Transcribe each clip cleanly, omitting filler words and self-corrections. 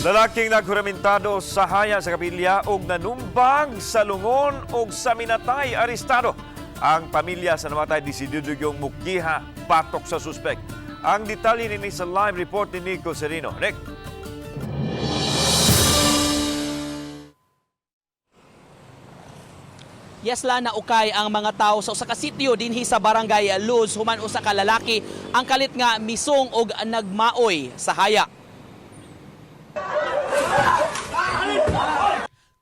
Lalaking naghuramentado sa haya sa kapilya og nanumbag sa lungon og sa minatay arestado. Ang pamilya sa namatay desidido yung mukiha patok sa suspek. Ang detalye ni sa live report ni Nico Serino. Nick. Yesla na ukay ang mga tao sa usa ka sitio dinhi sa barangay Luz human usa ka lalaki ang kalit nga misong og nagmaoy sa haya.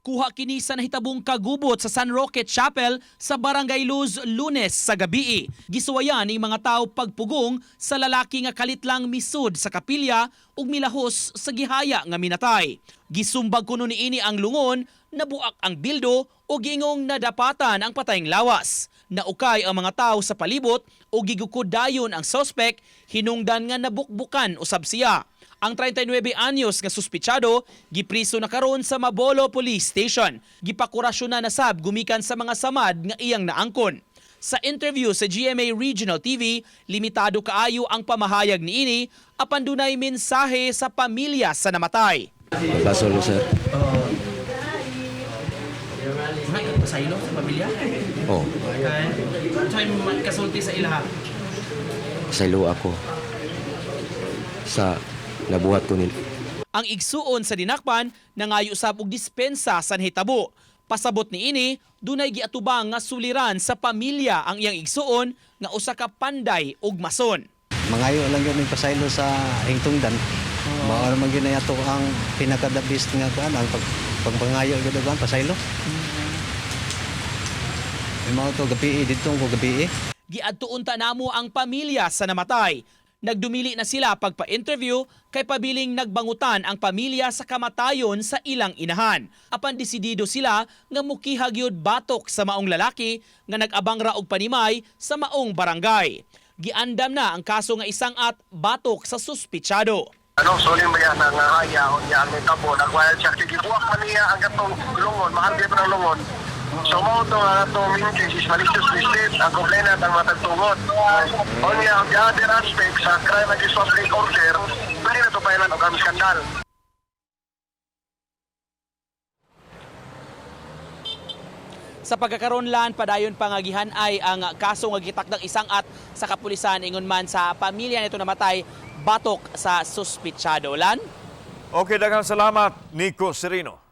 Kuha kini sa nahitabong kagubot sa San Roque Chapel sa Barangay Luz Lunes sa gabii. Gisuwayan ni mga tao pagpugong sa lalaki nga kalit lang misud sa kapilya ug milahos sa gihaya nga minatay. Gisumbag kuno niini ang lungon, nabuak ang bildo ug gingong nadapatan ang patayng lawas. Naukay ang mga tao sa palibot ug gigukod dayon ang suspect hinungdan nga nabukbukan usab siya. Ang 39 anyos nga suspitsado gipriso na karon sa Mabolo Police Station. Gipakurasyon na nasab gumikan sa mga samad nga iyang naangkon. Sa interview sa GMA Regional TV, limitado kaayo ang pamahayag niini apan dunay mensahe sa pamilya sa namatay. Basolo, sir. Pasaylo sa pamilya? Oh, Kaya kasulti sa ilaha. saylo ako. Sa nabuhat ko nila. Ang igsuon sa dinakpan nangayo usab og dispensa sa nahitabo. Pasabot niini, dunay giatubang nga suliran sa pamilya ang iyang igsuon nga usa ka panday ug mason. Mangayo lang yun yung pasaylo sa hingtungdan. Mao man gyud na ato ang pinaka-the best nga kuan ang pagpangayo gyud ang pasaylo. Mao to gabi dito ko gabi. Giadtuon ta namo ang pamilya sa namatay. Nagdumili na sila pagpa-interview kay pabiling nagbangutan ang pamilya sa kamatayon sa ilang inahan. Apan desidido sila nga mukihag yun batok sa maong lalaki nga nag-abang ra og panimay sa maong barangay. Giandam na ang kaso nga isang at batok sa suspitsado. Suling ba yan ang hayaon niya ang tabo, nagwayad siya, kikibuak man niya ang gatong lungon, mahal din pa ng lungon. So mo ito nga itong main case is malicious misdeed, ang complainant ang matagtungot. O niya, ang the other aspect sa crime against public order, pwede na ito pailan o kami skandal. Sa pagkakaroon lan, padayon pangagihan ay ang kaso nga gitakdang isang at sa kapulisan ingon man sa pamilya nito namatay batok sa suspitsado. Lan? Okay, daghang salamat Nico Serino.